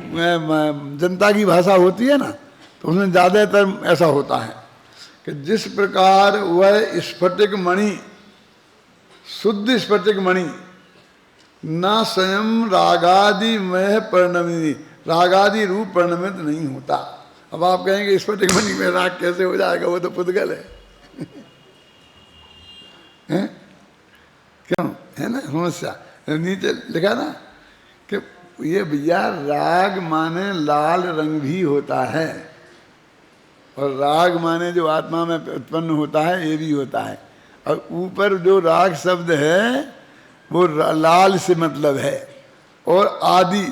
Speaker 1: जनता की भाषा होती है ना, तो उसमें ज़्यादातर ऐसा होता है कि जिस प्रकार वह स्फटिक मणि, शुद्ध स्फटिक मणि, ना स्वयं रागादि में परिणमित, रागादि रूप परिणमित नहीं होता। अब आप कहेंगे स्फटिक मणि में राग कैसे हो जाएगा, वो तो पुद्गल है। हैं? क्यों है ना समस्या। नीचे लिखा ना कि ये भैया राग माने लाल रंग भी होता है, और राग माने जो आत्मा में उत्पन्न होता है ये भी होता है। और ऊपर जो राग शब्द है वो लाल से मतलब है, और आदि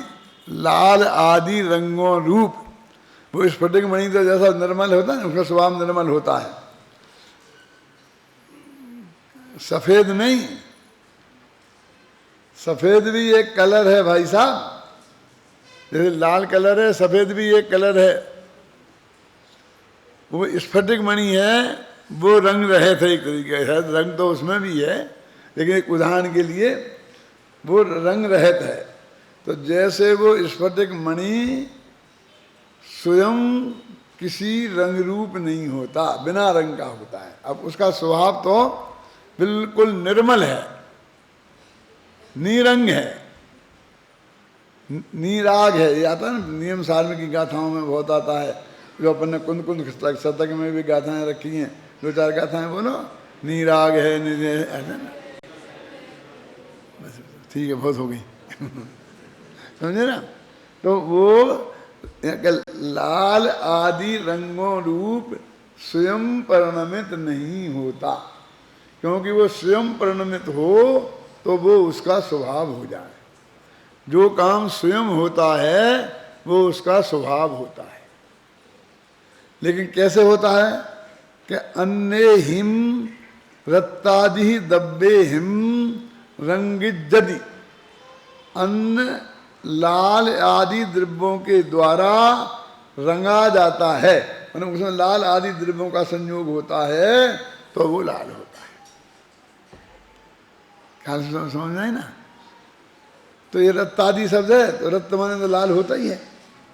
Speaker 1: लाल आदि रंगों रूप, वो स्फटिक मणि तो जैसा निर्मल होता है ना, उसका स्वभाव निर्मल होता है, सफेद नहीं। सफेद भी एक कलर है भाई साहब, जैसे लाल कलर है, सफेद भी एक कलर है। वो स्फटिक मणि है, वो रंग रहे थे एक तरीके से, रंग तो उसमें भी है, लेकिन एक उदाहरण के लिए वो रंग रहत है। तो जैसे वो स्फटिक मणि स्वयं किसी रंग रूप नहीं होता, बिना रंग का होता है। अब उसका स्वभाव तो बिल्कुल निर्मल है, निरंग है, निराग है। ये आता है ना नियम सार की गाथाओं में बहुत आता है, जो अपन ने कुंद कुंद शतक में भी गाथाएं रखी हैं, 2-4 गाथाएं बोलो, निराग है, ऐसा ना। बस ठीक है, बहुत हो गई। समझे ना। तो वो लाल आदि रंगों रूप स्वयं परिणमित नहीं होता, क्योंकि वो स्वयं परिणमित हो तो वो उसका स्वभाव हो जाए। जो काम स्वयं होता है वो उसका स्वभाव होता है। लेकिन कैसे होता है कि अन्य हिम रत्तादि दब्बे हिम रंगिजदि, अन्न लाल आदि द्रव्यों के द्वारा रंगा जाता है, मतलब उसमें लाल आदि द्रव्यों का संयोग होता है तो वो लाल होता है। ख्याल से समझ आए ना। तो ये रत्तादि शब्द है, तो रत्त माने तो लाल होता ही है,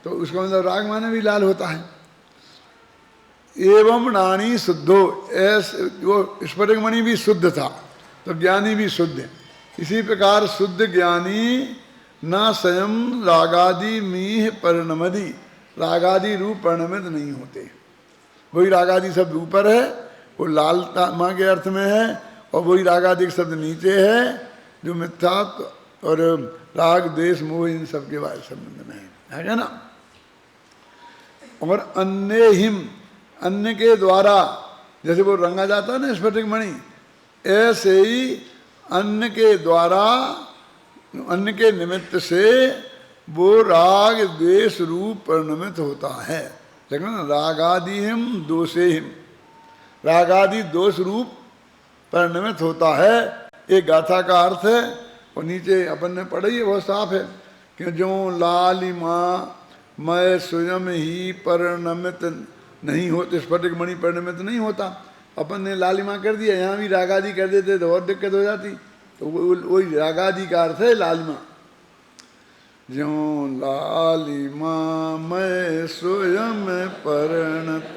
Speaker 1: तो उसका मतलब राग माने भी लाल होता है। एवं नानी शुद्धो, ऐसे वो स्फटिक मणि भी शुद्ध था तो ज्ञानी भी शुद्ध है। इसी प्रकार शुद्ध ज्ञानी ना स्वयं रागादि मीह परिणमदि, रागादि रूप परिणमित नहीं होते। वही रागादि शब्द ऊपर है, वो लाल माँ के अर्थ में है, और वही रागादि शब्द नीचे है जो मिथ्यात्व और राग द्वेष मोह इन सब के बारे संबंध में है ना। और अन्य हिम, अन्य के द्वारा जैसे वो रंगा जाता है ना स्फटिक मणि, ऐसे ही अन्न के द्वारा, अन्न के निमित्त से वो राग द्वेष रूप परिणमित होता है। लेकिन रागादि हिम दोषे हिम, रागादि दोष रूप परिणमित होता है। एक गाथा का अर्थ है, और नीचे अपन ने पढ़ी है, बहुत साफ है कि जो लालिमा मैं स्वयं ही परिणमित नहीं होते, स्फटिक मणि परिणमित नहीं होता। अपन ने लालिमा कर दिया, यहाँ भी रागादि कर देते तो और दिक्कत हो जाती। तो वही रागादि का अर्थ है लालिमा। जो लालिमा मैं स्वयं परिणत,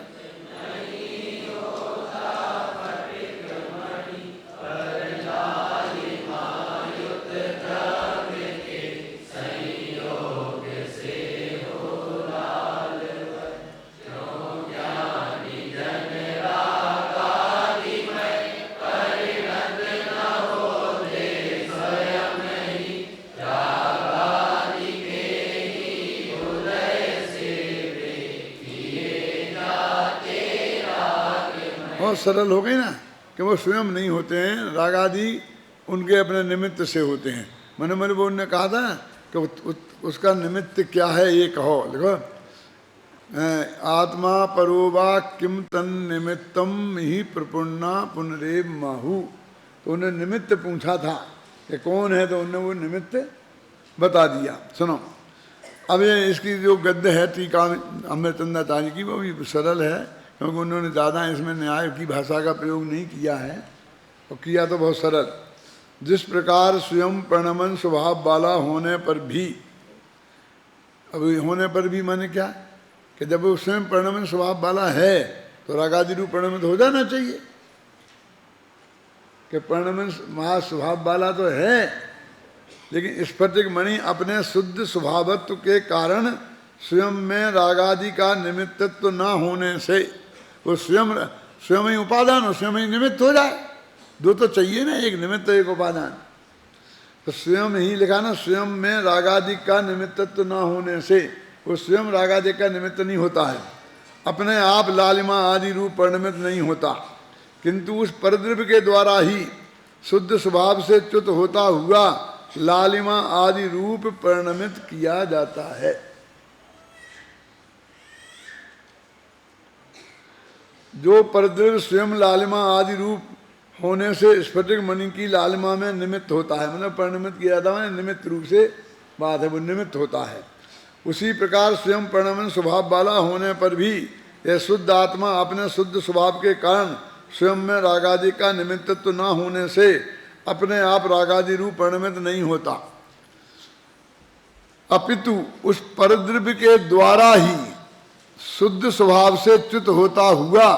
Speaker 1: बहुत सरल हो गई ना कि वो स्वयं नहीं होते हैं, राग आदि उनके अपने निमित्त से होते हैं। मैंने वो उन्होंने कहा था कि उसका निमित्त क्या है ये कहो। देखो, आत्मा परोवा किम तन निमित्तम ही प्रपुन्ना पुनरेव माहू। तो उन्हें निमित्त पूछा था कि कौन है, तो उन्होंने वो निमित्त बता दिया। सुनो, अब ये इसकी जो गद्य है टीका अमृतचंद्राचार्य की, वो भी सरल है, क्योंकि उन्होंने ज़्यादा इसमें न्याय की भाषा का प्रयोग नहीं किया है, और किया तो बहुत सरल। जिस प्रकार स्वयं प्रणमन स्वभाव वाला होने पर भी, अब होने पर भी माने क्या कि जब वो स्वयं प्रणमन स्वभाव वाला है तो रागादि रूप प्रणमित हो जाना चाहिए कि प्रणमन महास्वभाव वाला तो है, लेकिन स्फटिक मणि अपने शुद्ध स्वभावत्व के कारण स्वयं में रागादि का निमित्तत्व न होने से वो स्वयं ही उपादान हो, स्वयं ही निमित्त हो जाए। दो तो चाहिए ना, एक निमित्त एक उपादान। तो स्वयं ही लिखा ना, स्वयं में रागादि का निमित्तत्व न होने से वो स्वयं रागादि का निमित्त नहीं होता है, अपने आप लालिमा आदि रूप परिणमित नहीं होता, किंतु उस परद्रव्य के द्वारा ही शुद्ध स्वभाव से च्युत होता हुआ लालिमा आदि रूप परिणमित किया जाता है। जो परद्रव्य स्वयं लालिमा आदि रूप होने से स्फटिक मणि की लालिमा में निमित्त होता है, मतलब परिणमित किया जाता है, निमित्त रूप से बात है, वो निमित्त होता है। उसी प्रकार स्वयं परिणमन स्वभाव वाला होने पर भी यह शुद्ध आत्मा अपने शुद्ध स्वभाव के कारण स्वयं में रागादि का निमित्तत्व न होने से अपने आप रागादि रूप परिणमित नहीं होता, अपितु उस परद्रव्य के द्वारा ही शुद्ध स्वभाव से च्युत होता हुआ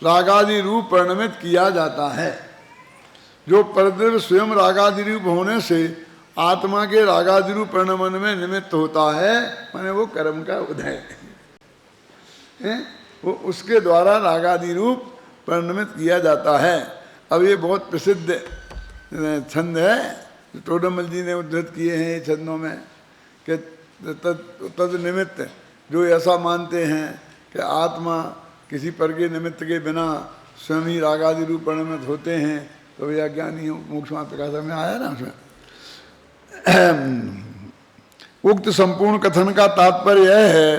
Speaker 1: रागादि रूप परिणमित किया जाता है। जो परद्रव्य स्वयं रागादि रूप होने से आत्मा के रागादि रूप परिणमन में निमित्त होता है, माने वो कर्म का उदय है, वो उसके द्वारा रागादि रूप परिणमित किया जाता है। अब ये बहुत प्रसिद्ध छंद है, टोडरमल जी ने उद्धृत किए हैं ये छंदों में कि तद निमित्त जो ऐसा मानते हैं कि आत्मा किसी पर के निमित्त के बिना स्वयं ही रागादि रूप परिणमित होते हैं, तो वे अज्ञानी मोक्ष प्रकाश में आया ना उसमें। उक्त संपूर्ण कथन का तात्पर्य यह है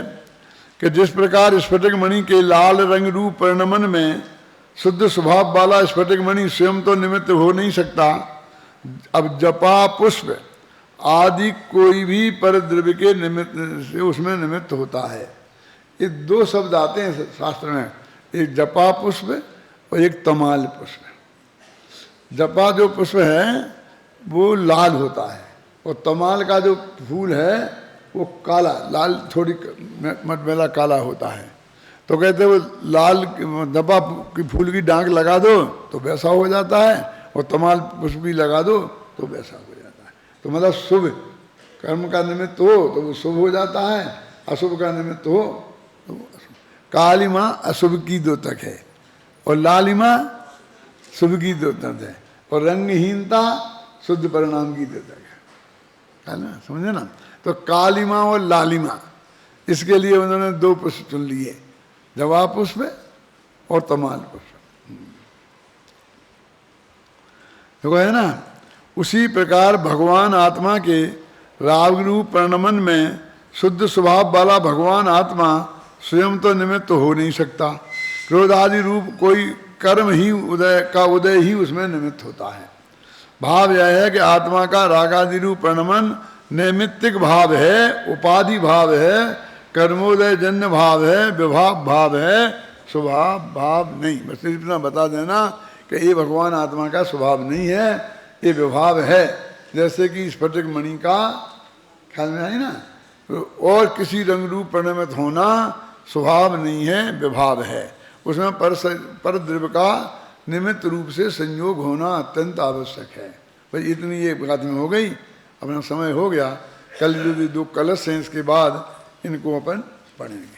Speaker 1: कि जिस प्रकार स्फटिक मणि के लाल रंग रूप परिणमन में शुद्ध स्वभाव वाला स्फटिक मणि स्वयं तो निमित्त हो नहीं सकता, अब जपा पुष्प आदि कोई भी पर द्रव्य के निमित्त से उसमें निमित्त होता है। ये दो शब्द आते हैं शास्त्र में, एक जपा पुष्प और एक तमाल पुष्प। जपा जो पुष्प है वो लाल होता है, और तमाल का जो फूल है वो काला, लाल थोड़ी मटमैला काला होता है। तो कहते वो लाल जपा की फूल की डांक लगा दो तो वैसा हो जाता है, और तमाल पुष्प भी लगा दो तो वैसा हो जाता है। तो मतलब शुभ कर्म का निमित्त हो तो वो शुभ हो जाता है, अशुभ का निमित्त हो तो वो अशुभ। कालिमा अशुभ की द्योतक है और लालिमा शुभ की द्योतक है, और रंगहीनता शुद्ध परिणाम की द्योतक है ना, समझे ना। तो कालिमा और लालिमा, इसके लिए उन्होंने दो पुष्प चुन लिए, जवा पुष्प और तमाल पुष्प। देखो है ना, उसी प्रकार भगवान आत्मा के राग रूप परिणमन में शुद्ध स्वभाव वाला भगवान आत्मा स्वयं तो निमित्त हो नहीं सकता, क्रोध आदि रूप कोई कर्म ही उदय ही उसमें निमित्त होता है। भाव यह है कि आत्मा का रागादि रूप परिणमन नैमित्तिक भाव है, उपाधि भाव है, कर्मोदय जन्य भाव है, विभाव भाव है, स्वभाव भाव नहीं। बस इतना बता देना कि ये भगवान आत्मा का स्वभाव नहीं है, ये विभाव है। जैसे कि स्फटिक मणि का ख्याल में आई ना, और किसी रंग रूप परिणमित होना स्वभाव नहीं है, विभाव है। उसमें पर द्रव्य का निमित्त रूप से संयोग होना अत्यंत आवश्यक है। भाई इतनी ये बात में हो गई, अपना समय हो गया। कल जो दो कलश हैं इसके बाद इनको अपन पढ़ेंगे।